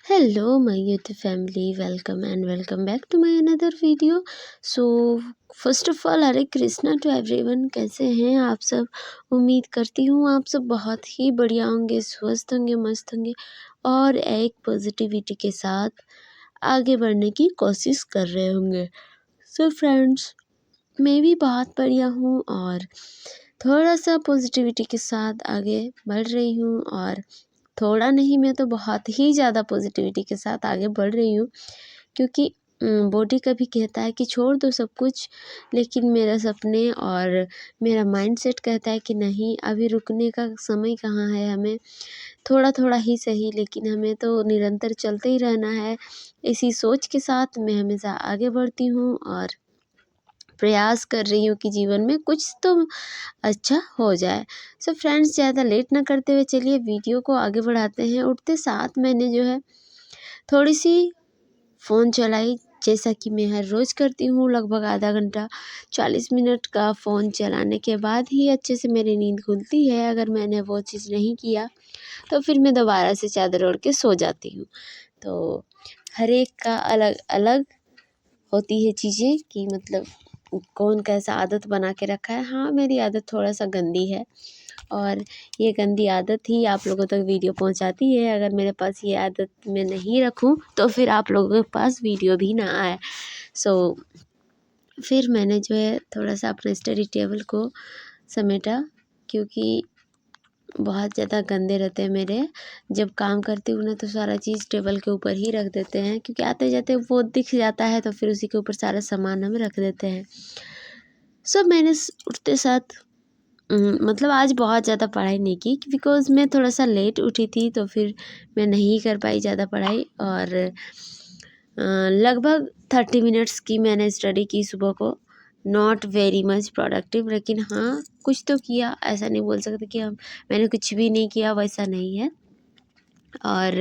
Hello, my YouTube family. Welcome back to my another video. So, first of all, Hare Krishna to everyone. कैसे हैं आप सब? उम्मीद करती हूँ आप सब बहुत ही बढ़िया होंगे, स्वस्थ होंगे, मस्त होंगे और एक पॉजिटिविटी के साथ आगे बढ़ने की कोशिश कर रहे होंगे। सो फ्रेंड्स, मैं भी बहुत बढ़िया हूँ और थोड़ा सा पॉजिटिविटी के साथ आगे बढ़ रही हूँ और थोड़ा नहीं, मैं तो बहुत ही ज़्यादा पॉजिटिविटी के साथ आगे बढ़ रही हूँ, क्योंकि बॉडी कभी कहता है कि छोड़ दो सब कुछ, लेकिन मेरा सपने और मेरा माइंडसेट कहता है कि नहीं, अभी रुकने का समय कहाँ है। हमें थोड़ा थोड़ा ही सही, लेकिन हमें तो निरंतर चलते ही रहना है। इसी सोच के साथ मैं हमेशा आगे बढ़ती हूँ और प्रयास कर रही हूँ कि जीवन में कुछ तो अच्छा हो जाए। सो फ्रेंड्स, ज़्यादा लेट ना करते हुए चलिए वीडियो को आगे बढ़ाते हैं। उठते साथ मैंने जो है थोड़ी सी फ़ोन चलाई, जैसा कि मैं हर रोज़ करती हूँ। लगभग आधा घंटा 40 मिनट का फ़ोन चलाने के बाद ही अच्छे से मेरी नींद खुलती है। अगर मैंने वो चीज़ नहीं किया तो फिर मैं दोबारा से चादर ओढ़ के सो जाती हूँ। तो हर एक का अलग अलग होती है चीज़ें कि मतलब कौन कैसा आदत बना के रखा है। हाँ, मेरी आदत थोड़ा सा गंदी है और ये गंदी आदत ही आप लोगों तक वीडियो पहुंचाती है। अगर मेरे पास ये आदत मैं नहीं रखूं तो फिर आप लोगों के पास वीडियो भी ना आए। सो फिर मैंने जो है थोड़ा सा अपने स्टडी टेबल को समेटा, क्योंकि बहुत ज़्यादा गंदे रहते हैं मेरे। जब काम करती हूँ ना तो सारा चीज़ टेबल के ऊपर ही रख देते हैं, क्योंकि आते जाते वो दिख जाता है तो फिर उसी के ऊपर सारा सामान हम रख देते हैं। सब मैंने उठते साथ मतलब आज बहुत ज़्यादा पढ़ाई नहीं की, बिकॉज़ मैं थोड़ा सा लेट उठी थी तो फिर मैं नहीं कर पाई ज़्यादा पढ़ाई। और लगभग 30 मिनट्स की मैंने स्टडी की सुबह को। नॉट वेरी मच प्रोडक्टिव, लेकिन हाँ कुछ तो किया। ऐसा नहीं बोल सकते कि हम मैंने कुछ भी नहीं किया, वैसा नहीं है। और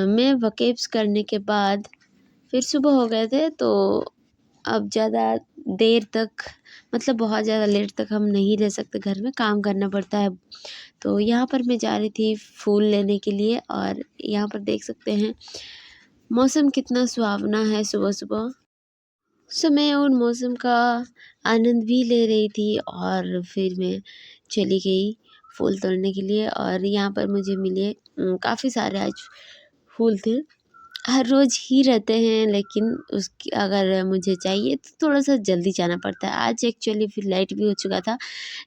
मैं वकेब्स करने के बाद फिर सुबह हो गए थे, तो अब ज़्यादा देर तक मतलब बहुत ज़्यादा लेट तक हम नहीं रह सकते, घर में काम करना पड़ता है। तो यहाँ पर मैं जा रही थी फूल लेने के लिए और यहाँ पर देख सकते हैं मौसम कितना सुहावना है सुबह सुबह। सो मैं उन मौसम का आनंद भी ले रही थी और फिर मैं चली गई फूल तोड़ने के लिए। और यहाँ पर मुझे मिले काफ़ी सारे आज फूल थे। हर रोज़ ही रहते हैं, लेकिन उसकी अगर मुझे चाहिए तो थोड़ा सा जल्दी जाना पड़ता है। आज एक्चुअली फिर लाइट भी हो चुका था,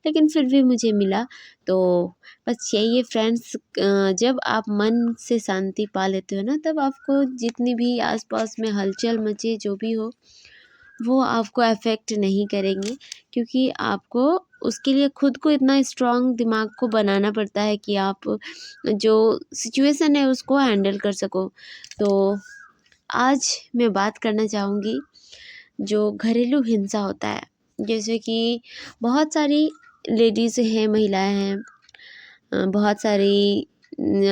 लेकिन फिर भी मुझे मिला। तो बस यही है फ्रेंड्स, जब आप मन से शांति पा लेते हो ना, तब आपको जितनी भी आसपास में हलचल मचे जो भी हो वो आपको अफेक्ट नहीं करेंगी, क्योंकि आपको उसके लिए खुद को इतना स्ट्रॉन्ग दिमाग को बनाना पड़ता है कि आप जो सिचुएशन है उसको हैंडल कर सको। तो आज मैं बात करना चाहूँगी जो घरेलू हिंसा होता है। जैसे कि बहुत सारी लेडीज़ हैं, महिलाएं हैं, बहुत सारी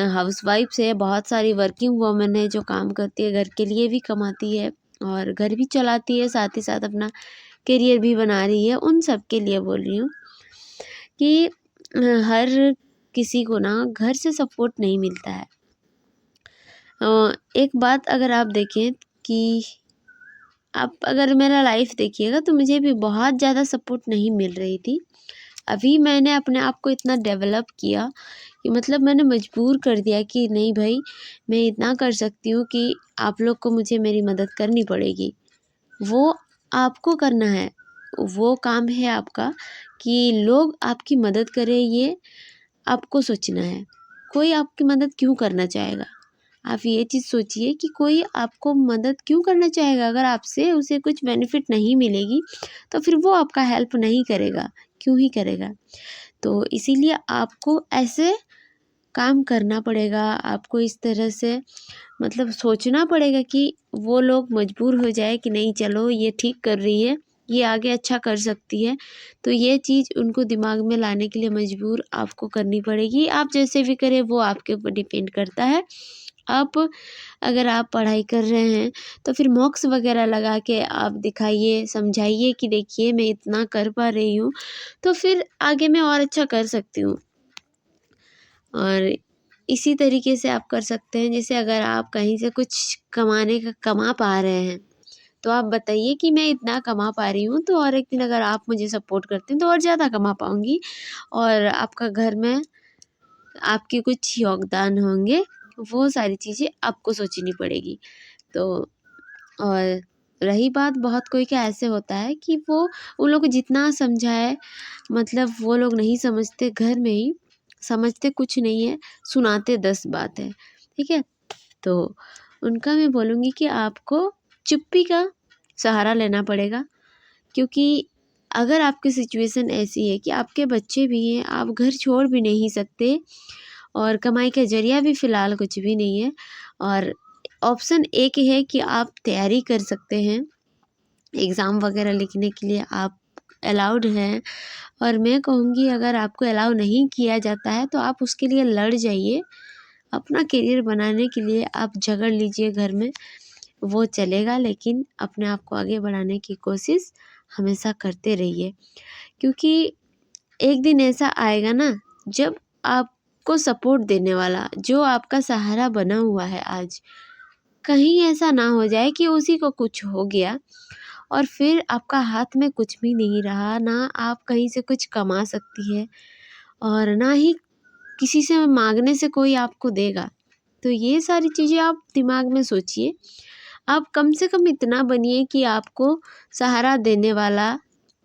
हाउसवाइफ्स है, बहुत सारी वर्किंग वुमेन है जो काम करती है, घर के लिए भी कमाती है और घर भी चलाती है, साथ ही साथ अपना करियर भी बना रही है। उन सब के लिए बोल रही हूँ कि हर किसी को ना घर से सपोर्ट नहीं मिलता है। एक बात अगर आप देखें कि आप अगर मेरा लाइफ देखिएगा तो मुझे भी बहुत ज़्यादा सपोर्ट नहीं मिल रही थी। अभी मैंने अपने आप को इतना डेवलप किया कि मतलब मैंने मजबूर कर दिया कि नहीं भाई, मैं इतना कर सकती हूँ कि आप लोग को मुझे मेरी मदद करनी पड़ेगी। वो आपको करना है, वो काम है आपका कि लोग आपकी मदद करें, ये आपको सोचना है। कोई आपकी मदद क्यों करना चाहेगा? आप ये चीज़ सोचिए कि कोई आपको मदद क्यों करना चाहेगा? अगर आपसे उसे कुछ बेनिफिट नहीं मिलेगी तो फिर वो आपका हेल्प नहीं करेगा, क्यों ही करेगा? तो इसीलिए आपको ऐसे काम करना पड़ेगा। आपको इस तरह से मतलब सोचना पड़ेगा कि वो लोग मजबूर हो जाए कि नहीं, चलो ये ठीक कर रही है, ये आगे अच्छा कर सकती है। तो ये चीज़ उनको दिमाग में लाने के लिए मजबूर आपको करनी पड़ेगी। आप जैसे भी करें वो आपके ऊपर डिपेंड करता है। आप अगर आप पढ़ाई कर रहे हैं तो फिर मॉक्स वगैरह लगा के आप दिखाइए, समझाइए कि देखिए मैं इतना कर पा रही हूँ, तो फिर आगे मैं और अच्छा कर सकती हूँ। और इसी तरीके से आप कर सकते हैं, जैसे अगर आप कहीं से कुछ कमा पा रहे हैं तो आप बताइए कि मैं इतना कमा पा रही हूँ, तो और एक दिन अगर आप मुझे सपोर्ट करते हैं तो और ज़्यादा कमा पाऊँगी और आपका घर में आपके कुछ योगदान होंगे, वो सारी चीज़ें आपको सोचनी पड़ेगी। तो और रही बात, बहुत कोई क्या ऐसे होता है कि वो उन लोग को जितना समझाए मतलब वो लोग नहीं समझते, घर में ही समझते कुछ नहीं है, सुनाते 10 बात है, ठीक है? तो उनका मैं बोलूँगी कि आपको चुप्पी का सहारा लेना पड़ेगा, क्योंकि अगर आपकी सिचुएशन ऐसी है कि आपके बच्चे भी हैं, आप घर छोड़ भी नहीं सकते और कमाई का ज़रिया भी फ़िलहाल कुछ भी नहीं है, और ऑप्शन एक है कि आप तैयारी कर सकते हैं, एग्ज़ाम वगैरह लिखने के लिए आप अलाउड हैं। और मैं कहूँगी अगर आपको अलाउ नहीं किया जाता है तो आप उसके लिए लड़ जाइए, अपना करियर बनाने के लिए आप झगड़ लीजिए घर में, वो चलेगा, लेकिन अपने आप को आगे बढ़ाने की कोशिश हमेशा करते रहिए, क्योंकि एक दिन ऐसा आएगा ना जब आपको सपोर्ट देने वाला जो आपका सहारा बना हुआ है आज, कहीं ऐसा ना हो जाए कि उसी को कुछ हो गया और फिर आपका हाथ में कुछ भी नहीं रहा, ना आप कहीं से कुछ कमा सकती है और ना ही किसी से मांगने से कोई आपको देगा। तो ये सारी चीज़ें आप दिमाग में सोचिए। आप कम से कम इतना बनिए कि आपको सहारा देने वाला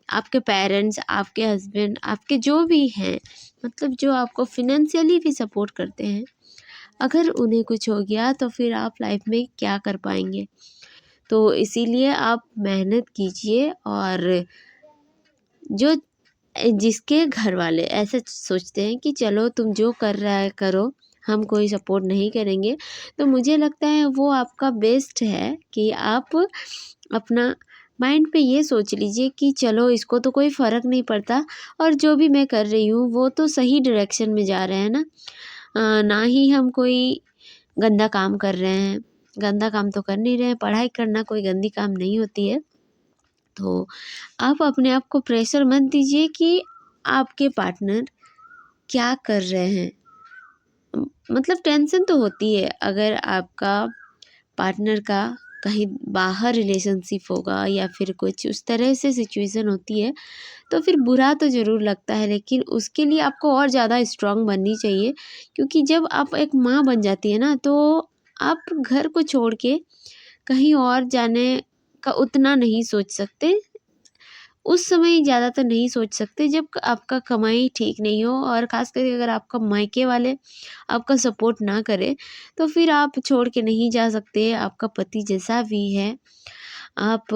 आपके पेरेंट्स, आपके हस्बैंड, आपके जो भी हैं, मतलब जो आपको फ़ाइनेंशियली भी सपोर्ट करते हैं, अगर उन्हें कुछ हो गया तो फिर आप लाइफ में क्या कर पाएँगे? तो इसीलिए आप मेहनत कीजिए, और जो जिसके घर वाले ऐसे सोचते हैं कि चलो तुम जो कर रहा है करो, हम कोई सपोर्ट नहीं करेंगे, तो मुझे लगता है वो आपका बेस्ट है कि आप अपना माइंड पे ये सोच लीजिए कि चलो इसको तो कोई फ़र्क नहीं पड़ता और जो भी मैं कर रही हूँ वो तो सही डायरेक्शन में जा रहे हैं ना। ना ही हम कोई गंदा काम कर रहे हैं, गंदा काम तो कर नहीं रहे हैं, पढ़ाई करना कोई गंदी काम नहीं होती है। तो आप अपने आप को प्रेशर मत दीजिए कि आपके पार्टनर क्या कर रहे हैं। मतलब टेंशन तो होती है अगर आपका पार्टनर का कहीं बाहर रिलेशनशिप होगा या फिर कुछ उस तरह से सिचुएशन होती है, तो फिर बुरा तो ज़रूर लगता है, लेकिन उसके लिए आपको और ज़्यादा स्ट्रॉन्ग बननी चाहिए, क्योंकि जब आप एक माँ बन जाती है ना तो आप घर को छोड़ के कहीं और जाने का उतना नहीं सोच सकते, उस समय ज़्यादातर नहीं सोच सकते जब आपका कमाई ठीक नहीं हो, और ख़ास करके अगर आपका मायके वाले आपका सपोर्ट ना करें तो फिर आप छोड़ के नहीं जा सकते। आपका पति जैसा भी है, आप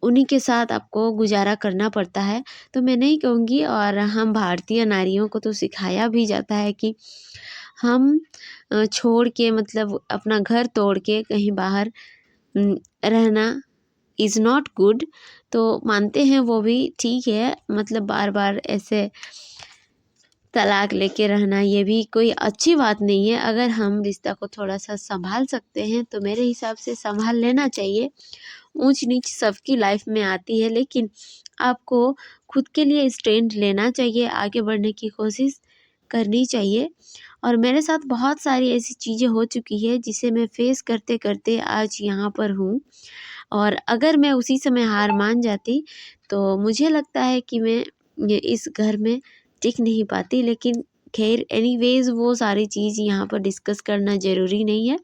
उन्हीं के साथ आपको गुज़ारा करना पड़ता है। तो मैं नहीं कहूँगी, और हम भारतीय नारियों को तो सिखाया भी जाता है कि हम छोड़ के मतलब अपना घर तोड़ के कहीं बाहर रहना इज़ नॉट गुड। तो मानते हैं वो भी, ठीक है, मतलब बार बार ऐसे तलाक लेके रहना ये भी कोई अच्छी बात नहीं है। अगर हम रिश्ता को थोड़ा सा संभाल सकते हैं तो मेरे हिसाब से संभाल लेना चाहिए। ऊंच नीच सबकी लाइफ में आती है, लेकिन आपको खुद के लिए स्टैंड लेना चाहिए, आगे बढ़ने की कोशिश करनी चाहिए। और मेरे साथ बहुत सारी ऐसी चीज़ें हो चुकी है जिसे मैं फेस करते करते आज यहाँ पर हूँ, और अगर मैं उसी समय हार मान जाती तो मुझे लगता है कि मैं ये इस घर में टिक नहीं पाती। लेकिन खैर एनीवेज़ वो सारी चीज़ यहाँ पर डिस्कस करना ज़रूरी नहीं है।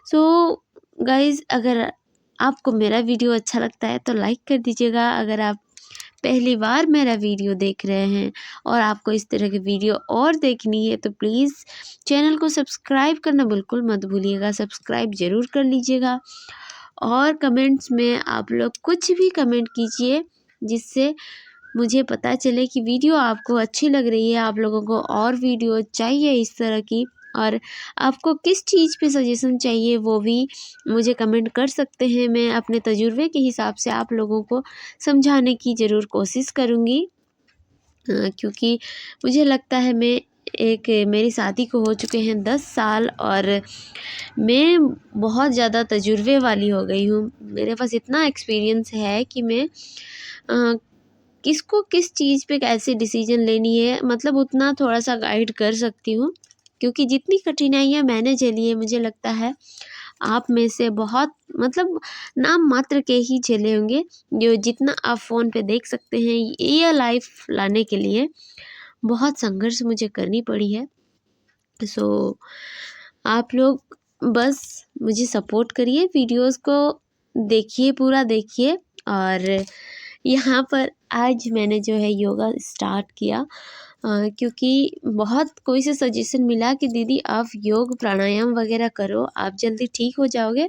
सो गाइज़, अगर आपको मेरा वीडियो अच्छा लगता है तो लाइक कर दीजिएगा। अगर आप पहली बार मेरा वीडियो देख रहे हैं और आपको इस तरह की वीडियो और देखनी है तो प्लीज़ चैनल को सब्सक्राइब करना बिल्कुल मत भूलिएगा, सब्सक्राइब ज़रूर कर लीजिएगा। और कमेंट्स में आप लोग कुछ भी कमेंट कीजिए जिससे मुझे पता चले कि वीडियो आपको अच्छी लग रही है, आप लोगों को और वीडियो चाहिए इस तरह की, और आपको किस चीज़ पे सजेशन चाहिए वो भी मुझे कमेंट कर सकते हैं। मैं अपने तजुर्बे के हिसाब से आप लोगों को समझाने की ज़रूर कोशिश करूँगी, क्योंकि मुझे लगता है मेरी शादी को हो चुके हैं 10 साल और मैं बहुत ज़्यादा तजुर्बे वाली हो गई हूँ। मेरे पास इतना एक्सपीरियंस है कि मैं किसको किस चीज़ पे कैसे डिसीजन लेनी है, मतलब उतना थोड़ा सा गाइड कर सकती हूँ। क्योंकि जितनी कठिनाइयाँ मैंने झेली है, मुझे लगता है आप में से बहुत मतलब नाम मात्र के ही झेले होंगे। जो जितना आप फ़ोन पे देख सकते हैं, ये लाइफ लाने के लिए बहुत संघर्ष मुझे करनी पड़ी है। सो आप लोग बस मुझे सपोर्ट करिए, वीडियोस को देखिए, पूरा देखिए। और यहाँ पर आज मैंने जो है योगा स्टार्ट किया, क्योंकि बहुत कोई से सजेशन मिला कि दीदी आप योग प्राणायाम वगैरह करो, आप जल्दी ठीक हो जाओगे।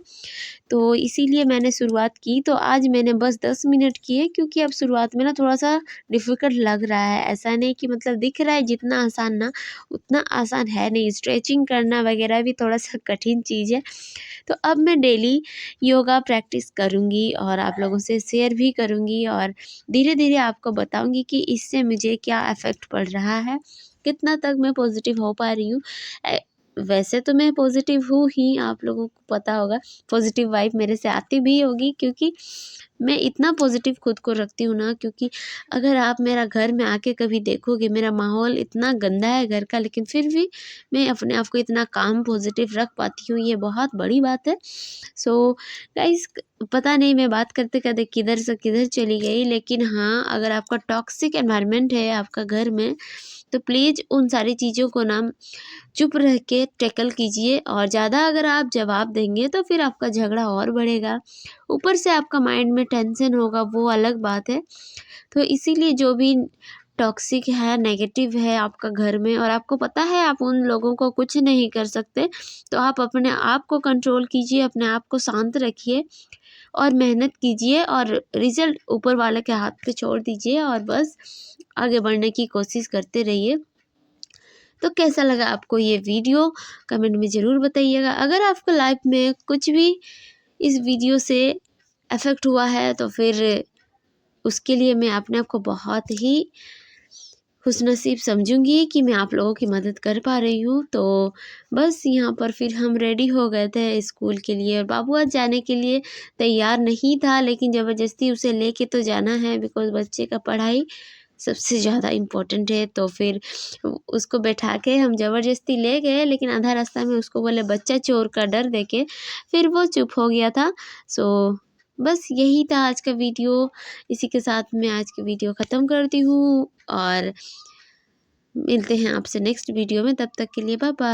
तो इसीलिए मैंने शुरुआत की। तो आज मैंने बस 10 मिनट किए, क्योंकि अब शुरुआत में ना थोड़ा-सा डिफ़िकल्ट लग रहा है। ऐसा नहीं कि मतलब दिख रहा है जितना आसान ना, उतना आसान है नहीं। स्ट्रेचिंग करना वगैरह भी थोड़ा-सा कठिन चीज़ है। तो अब मैं डेली योगा प्रैक्टिस करूँगी और आप लोगों से शेयर भी करूँगी, और धीरे-धीरे आपको बताऊँगी कि इससे मुझे क्या इफ़ेक्ट पड़ रहा है, कितना तक मैं पॉज़िटिव हो पा रही हूँ। वैसे तो मैं पॉज़िटिव हूँ ही, आप लोगों को पता होगा, पॉज़िटिव वाइब मेरे से आती भी होगी, क्योंकि मैं इतना पॉज़िटिव खुद को रखती हूँ ना। क्योंकि अगर आप मेरा घर में आके कभी देखोगे, मेरा माहौल इतना गंदा है घर का, लेकिन फिर भी मैं अपने आप को इतना काम पॉज़िटिव रख पाती हूँ, ये बहुत बड़ी बात है। सो गाइस, पता नहीं मैं बात करते-करते किधर से किधर चली गई, लेकिन हाँ, अगर आपका टॉक्सिक एनवायरनमेंट है आपका घर में, तो प्लीज़ उन सारी चीज़ों को ना चुप रह के टैकल कीजिए। और ज़्यादा अगर आप जवाब देंगे तो फिर आपका झगड़ा और बढ़ेगा। ऊपर से आपका माइंड में टेंशन होगा, वो अलग बात है। तो इसीलिए जो भी टॉक्सिक है, नेगेटिव है आपका घर में, और आपको पता है आप उन लोगों को कुछ नहीं कर सकते, तो आप अपने आप को कंट्रोल कीजिए, अपने आप को शांत रखिए और मेहनत कीजिए, और रिज़ल्ट ऊपर वाले के हाथ पे छोड़ दीजिए, और बस आगे बढ़ने की कोशिश करते रहिए। तो कैसा लगा आपको ये वीडियो, कमेंट में ज़रूर बताइएगा। अगर आपको लाइफ में कुछ भी इस वीडियो से अफ़ेक्ट हुआ है, तो फिर उसके लिए मैं अपने आप को बहुत ही खुशनसीब समझूँगी कि मैं आप लोगों की मदद कर पा रही हूँ। तो बस यहाँ पर फिर हम रेडी हो गए थे स्कूल के लिए, और बाबू आज जाने के लिए तैयार नहीं था, लेकिन ज़बरदस्ती उसे लेके तो जाना है, बिकॉज़ बच्चे का पढ़ाई सबसे ज़्यादा इम्पोर्टेंट है। तो फिर उसको बैठा के हम ज़बरदस्ती ले गए, लेकिन आधा रास्ता में उसको बोले बच्चा चोर का डर देके फिर वो चुप हो गया था। सो बस यही था आज का वीडियो। इसी के साथ मैं आज की वीडियो ख़त्म करती हूँ, और मिलते हैं आपसे नेक्स्ट वीडियो में। तब तक के लिए बाय बाय।